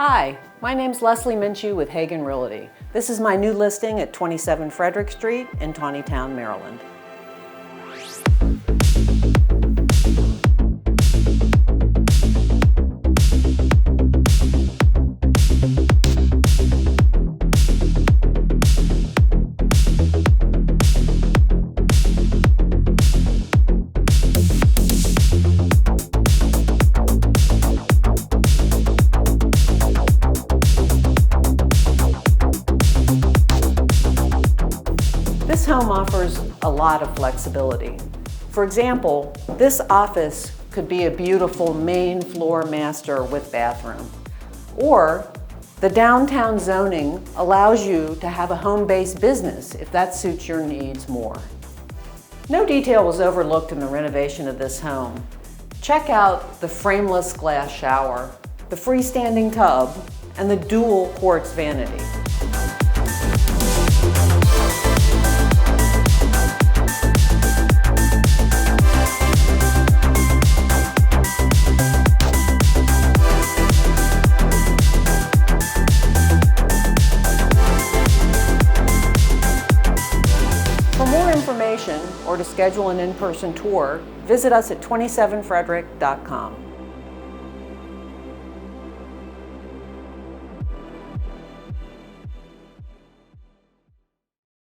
Hi, my name's Leslie Minshew with Hagan Realty. This is my new listing at 27 Frederick Street in Taneytown, Maryland. This home offers a lot of flexibility. For example, this office could be a beautiful main floor master with bathroom. Or the downtown zoning allows you to have a home-based business if that suits your needs more. No detail was overlooked in the renovation of this home. Check out the frameless glass shower, the freestanding tub, and the dual quartz vanity. For more information or to schedule an in-person tour, visit us at 27frederick.com.